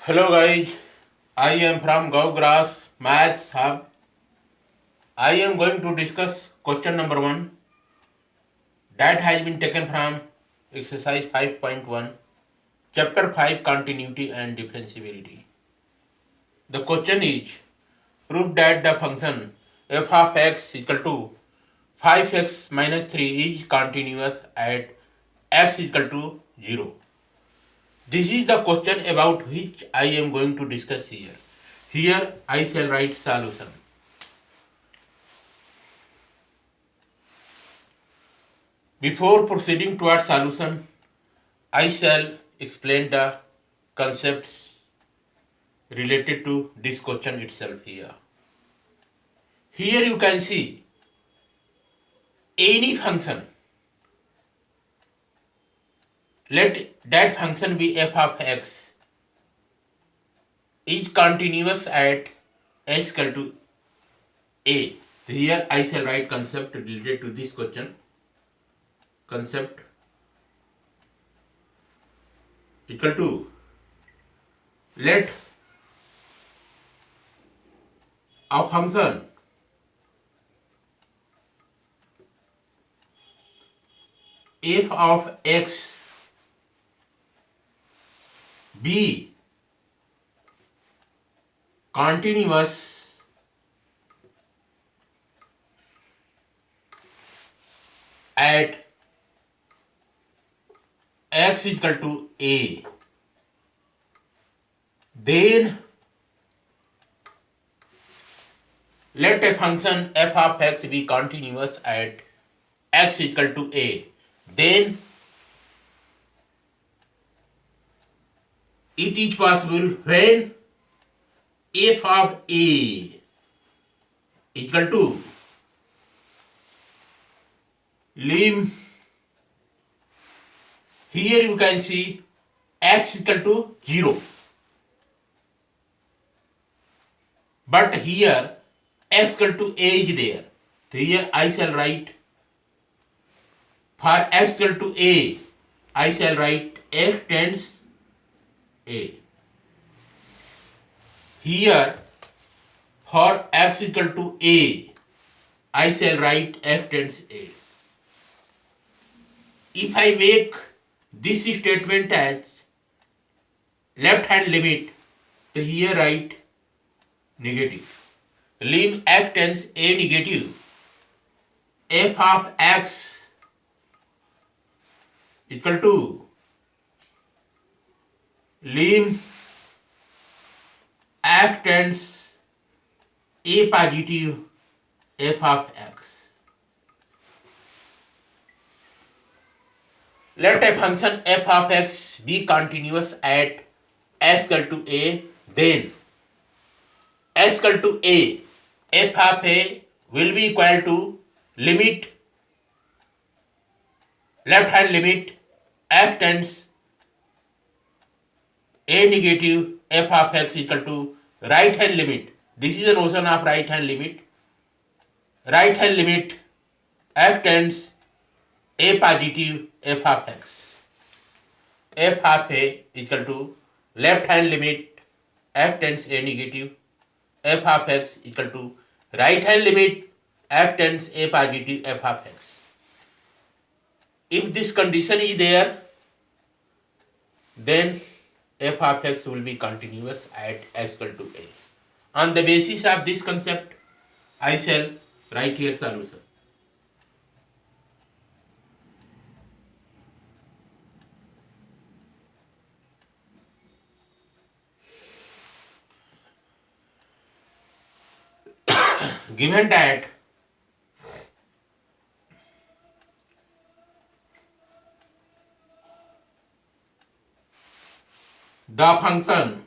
Hello guys, I am from Gaugrass Maths Hub. I am going to discuss question number 1 that has been taken from exercise 5.1 chapter 5 continuity and differentiability. The question is prove that the function f of x equal to 5x minus 3 is continuous at x equal to 0. This is the question about which I am going to discuss here. Here I shall write solution. Before proceeding towards solution, I shall explain the concepts related to this question itself here. Here you can see any function. Let that function be f of x is continuous at x equal to a. Here I shall write concept related to this question. Concept equal to let a function f of x be continuous at x equal to a, then let a function f of x be continuous at x equal to a, then it is possible when f of a equal to lim. Here you can see x equal to 0, but here x equal to a is there. So here I shall write for x equal to a, I shall write x tends a. Here for x equal to a, I shall write x tends a. If I make this statement as left hand limit, so here write negative. Lim x tends a negative, f of x equal to lim x tends a positive, f of x. Let a function f of x be continuous at s equal to a, then s equal to a, f of a will be equal to limit left hand limit x tends a negative, f of x equal to right hand limit. This is the notion of right hand limit. Right hand limit x tends a positive, f of x. F of a equal to left hand limit x tends a negative, f of x equal to right hand limit x tends a positive, f of x. If this condition is there, then f of x will be continuous at x equal to a. On the basis of this concept, I shall write here solution. Given that the function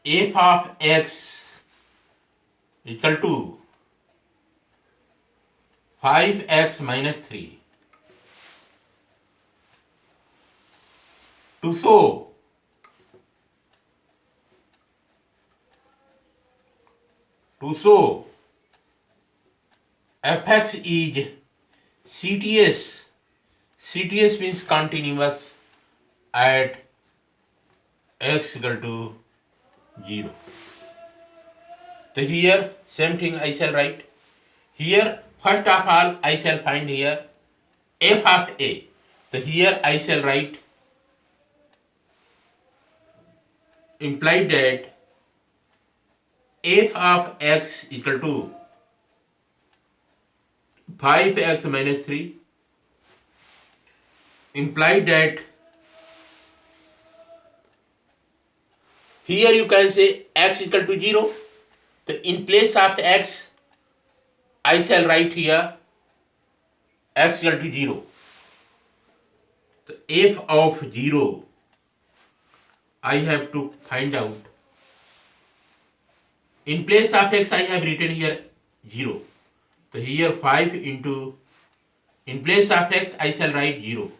f of x equal to 5x minus 3, to show fx is CTS. CTS means continuous at x equal to 0. So here same thing I shall write. Here first of all I shall find here f of a. So here I shall write implied that f of x equal to 5x minus 3, implied that here you can say x equal to 0. So in place of x I shall write here x equal to 0. So f of 0 I have to find out. In place of x I have written here 0. So here 5 into, in place of x I shall write 0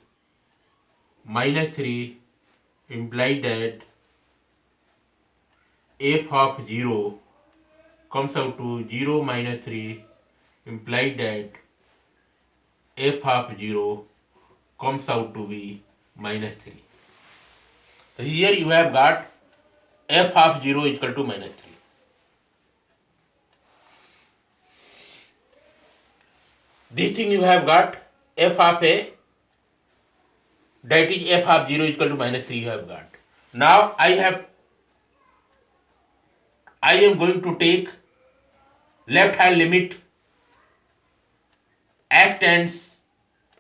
minus 3, implied that f of 0 comes out to 0 minus 3, implied that f of 0 comes out to be minus 3. So here you have got f of 0 is equal to minus 3. This thing you have got f of a, that is f of 0 is equal to minus 3 you have got. Now I am going to take left hand limit x tends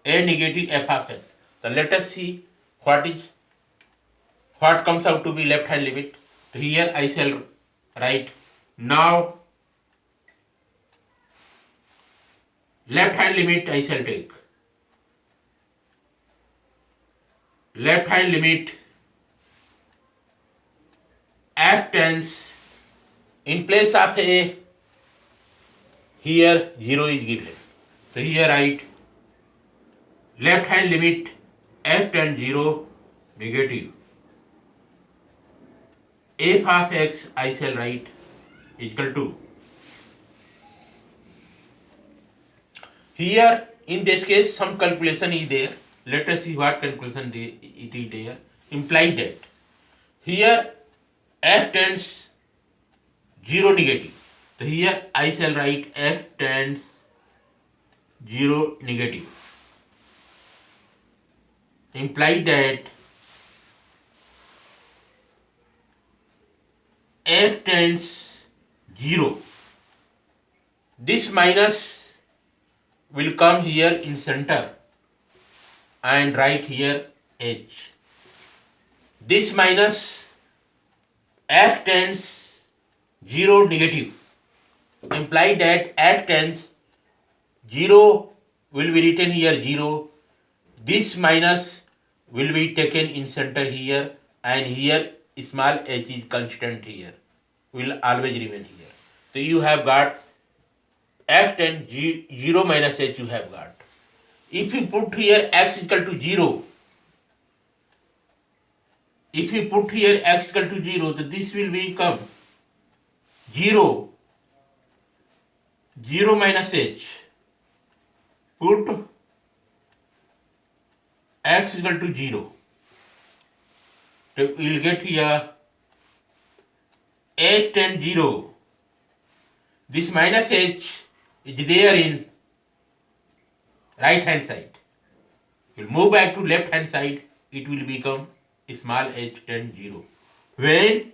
a negative f of x. So let us see what comes out to be left hand limit. So here I shall write now left hand limit I shall take. Left hand limit x tends, in place of a, here 0 is given. So here write left hand limit x tends 0 negative. F of x I shall write is equal to. Here in this case some calculation is there. Let us see what calculation it is there. Implied that here x tends 0 negative. So here I shall write x tends 0 negative. Implied that x tends 0. This minus will come here in center and write here h. This minus x tends 0 negative. Imply that x tends 0 will be written here 0. This minus will be taken in center here, and here small h is constant here, will always remain here. So you have got x tends 0 minus h you have got. If you put here x equal to 0, if you put here x equal to 0, so this will become 0 minus h. Put x equal to 0. So we will get here h tends 0. This minus h is there in right hand side. We will move back to left hand side. It will become small h tends 0. When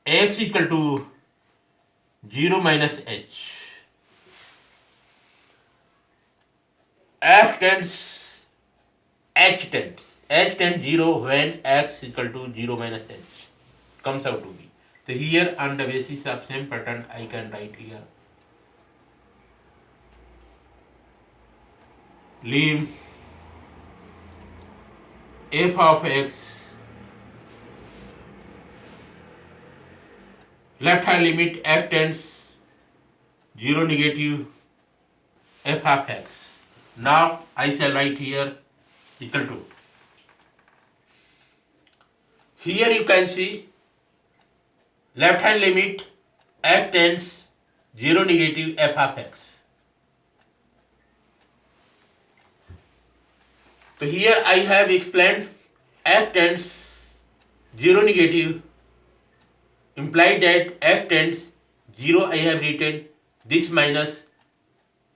x equal to 0 minus h, h tends 0 when x equal to 0 minus h comes out to be. So here on the basis of same pattern I can write here lim f of x left hand limit x tends 0 negative f of x. Now I shall write here equal to. Here you can see left hand limit x tends 0 negative f of x. So here I have explained f tends 0 negative, implied that f tends 0. I have written this minus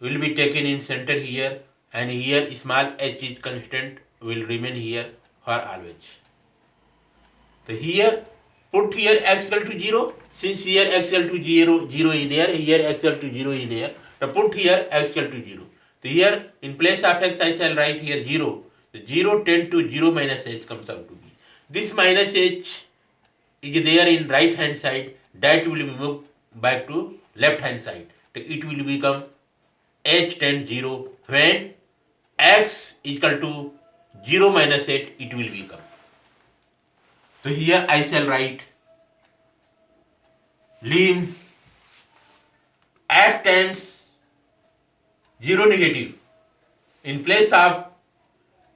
will be taken in center here, and here small h is constant will remain here for always. So here put here x equal to 0. Since here x equal to 0, 0 is there, here x equal to 0 is there. So put here x equal to 0. So here in place of x I shall write here 0. So 0 tend to 0 minus h comes out to be. This minus h is there in right hand side, that will be moved back to left hand side. So it will become h tends 0 when x equal to 0 minus 8 it will become. So here I shall write lim x tends 0 negative. In place of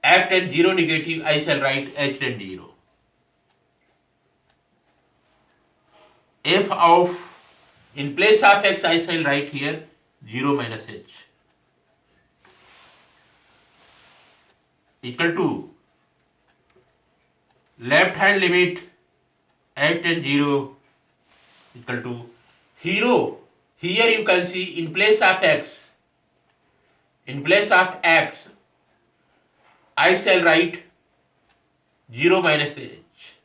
x tends 0 negative I shall write h tends 0. F of, in place of x I shall write here 0 minus h equal to left hand limit x tends 0 equal to 0. Here you can see in place of x I shall write 0 minus h.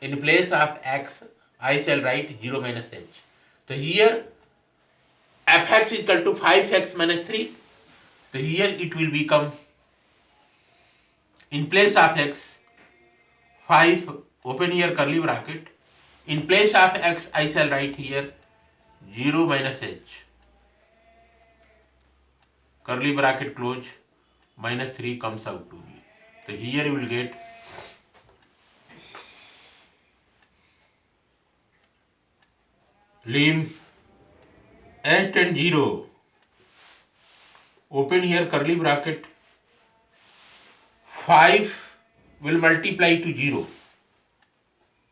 In place of x I shall write 0 minus h. So here fx is equal to 5x minus 3. So here it will become, in place of x 5, open here curly bracket, in place of x I shall write here 0 minus h, curly bracket close, minus 3 comes out to be. So here you will get lim h tends 0, open here curly bracket, 5 will multiply to 0.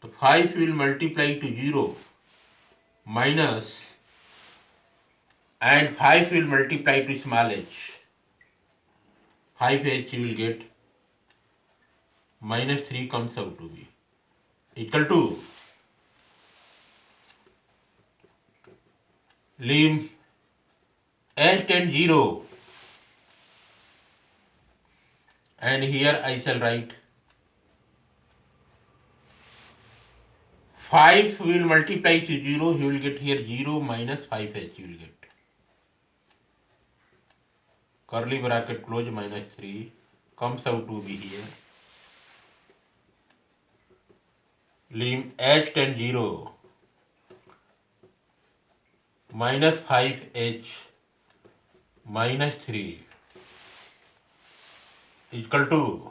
So 5 will multiply to 0 minus, and 5 will multiply to small h. 5h you will get minus 3 comes out to be equal to lim h tends 0, and here I shall write 5 will multiply to 0, you will get here 0 minus 5h you will get. Curly bracket close, minus 3 comes out to be here. Lim h tends 0 minus 5h minus 3 equal to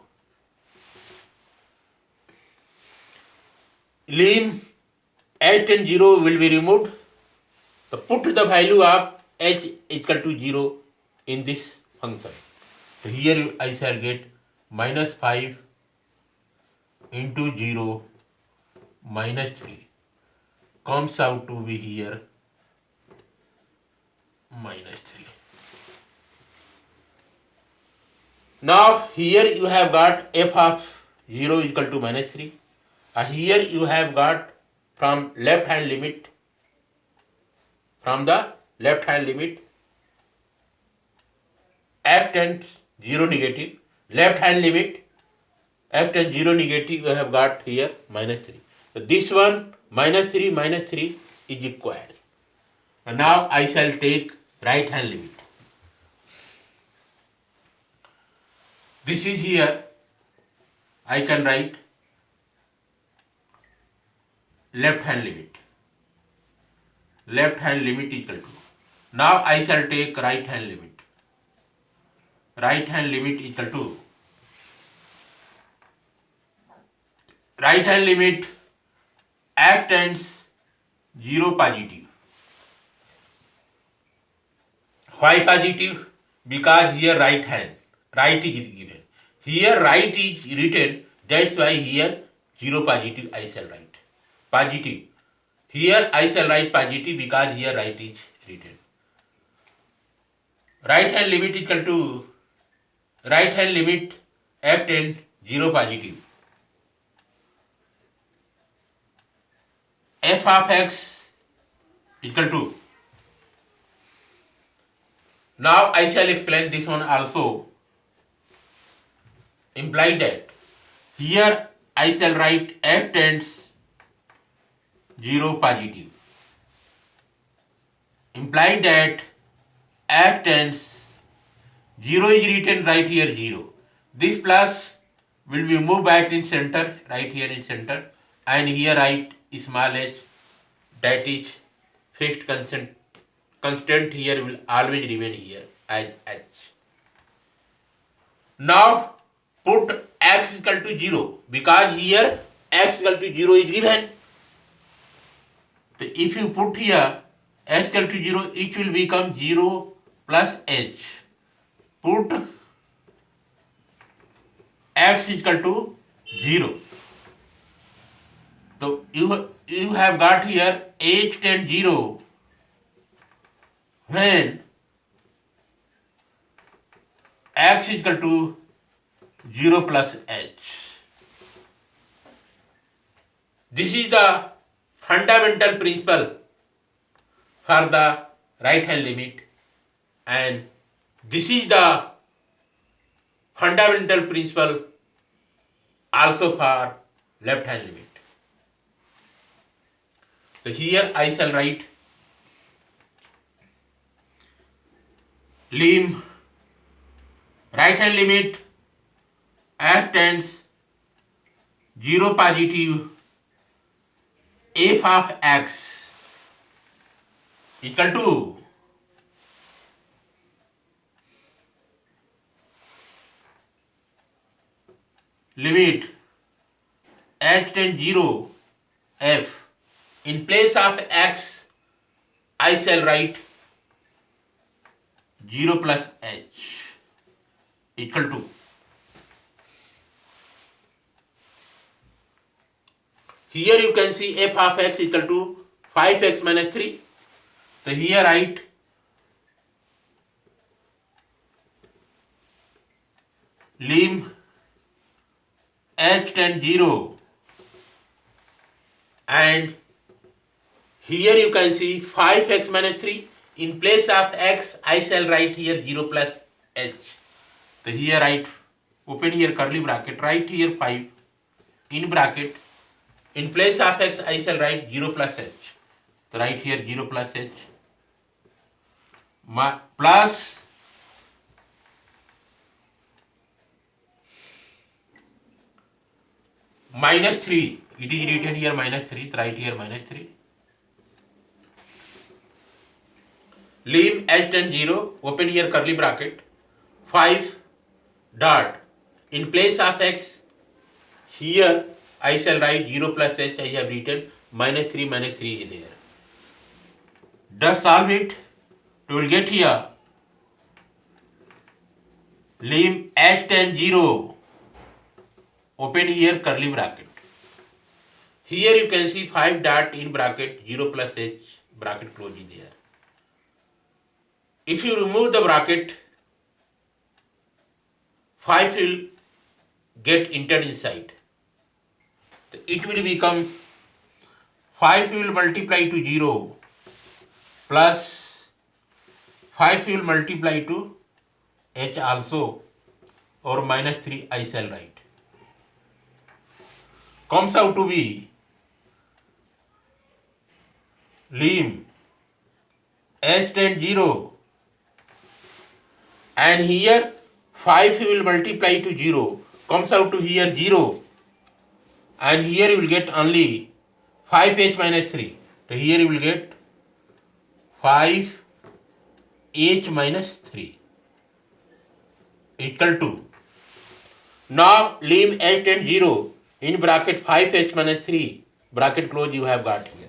lim h tends 0 will be removed. So put the value of h equal to 0 in this function. So here I shall get minus 5 into 0 minus 3 comes out to be here minus 3. Now here you have got f of 0 equal to minus 3. Here you have got from the left hand limit f tends 0 negative, left hand limit f tends 0 negative, you have got here minus 3. So this one minus 3 is equal. And now I shall take right hand limit. This is here, I can write left hand limit equal to. Now I shall take right hand limit equal to, right hand limit f tends 0 positive. Why positive? Because here right is given. Here right is written, that's why here 0 positive I shall write. Positive. Here I shall write positive because here right is written. Right hand limit is equal to right hand limit act and 0 positive. F of x equal to. Now I shall explain this one also. Imply that here I shall write f tends 0 positive. Imply that f tends 0 is written right here 0. This plus will be moved back in center, right here in center, and here write small h, that is fixed constant here will always remain here as h. Now put x equal to 0 because here x equal to 0 is given. So if you put here x equal to 0, it will become 0 plus h. Put x is equal to 0. So you have got here h tends 0 when x is equal to 0 plus h. This is the fundamental principle for the right hand limit, and this is the fundamental principle also for left hand limit. So here I shall write lim right hand limit f tends 0 positive f of x equal to limit h tends 0 f. In place of x I shall write 0 plus h equal to here you can see f of x equal to 5x minus 3. So here write lim h tends 0 and here you can see 5x minus 3. In place of x I shall write here 0 plus h. So here write open here curly bracket, write here 5 in bracket. In place of x I shall write 0 plus h. So write here 0 plus h plus minus 3. It is written here minus 3. So write here minus 3. Lim h tends 0, open here curly bracket, 5 dot. In place of x, here I shall write 0 plus h, I have written minus 3 is there. Just solve it, you will get here lim h tends 0, open here curly bracket. Here you can see 5 dot in bracket 0 plus h, bracket close is there. If you remove the bracket, 5 will get entered inside. So it will become 5 will multiply to 0 plus 5 will multiply to h also, or minus 3 I shall write. Comes out to be lim h tends 0 and here 5 will multiply to 0, comes out to here 0 and here you will get only 5h minus 3. So here you will get 5h minus 3 equal to, now lim h tends 0 in bracket 5h minus 3 bracket close you have got here.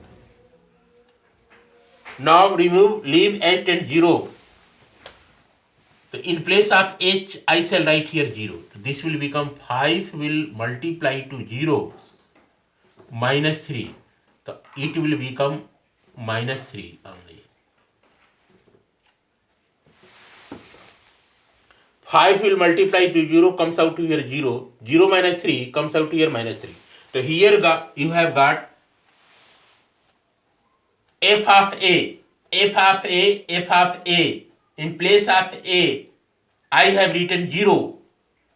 Now remove lim h tends 0. So in place of h I shall write here 0. So this will become 5 will multiply to 0 minus 3. So it will become minus 3 only. 5 will multiply to 0 comes out to here 0. 0 minus 3 comes out to here minus 3. So here you have got f of a, f of a, f of a. In place of a, I have written 0.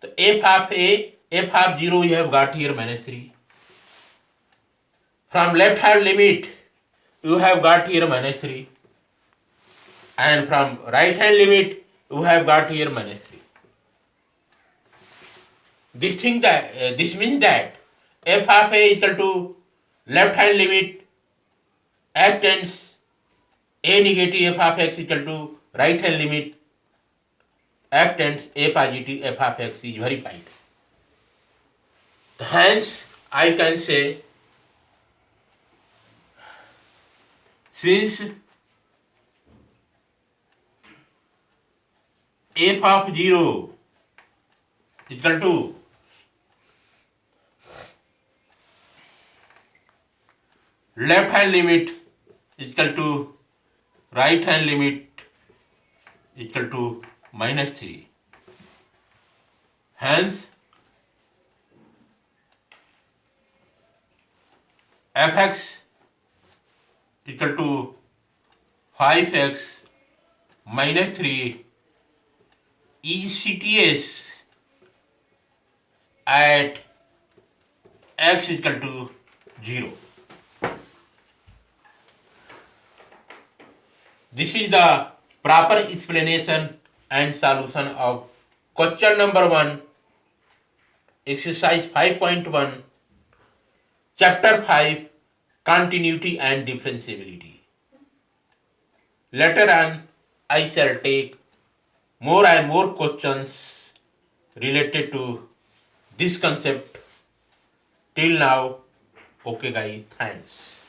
So f of a, f of 0 you have got here minus 3. From left hand limit, you have got here minus 3. And from right hand limit, you have got here minus 3. This means that f of a equal to left hand limit x tends a negative f of x equal to right hand limit x tends a positive f of x is verified. Hence, I can say, since f of 0 equal to left hand limit equal to right hand limit equal to minus 3. Hence, fx equal to 5x minus 3 is CTS at x equal to 0. This is the proper explanation and solution of question number 1, exercise 5.1, chapter 5, continuity and differentiability. Later on, I shall take more and more questions related to this concept. Till now, okay guys, thanks.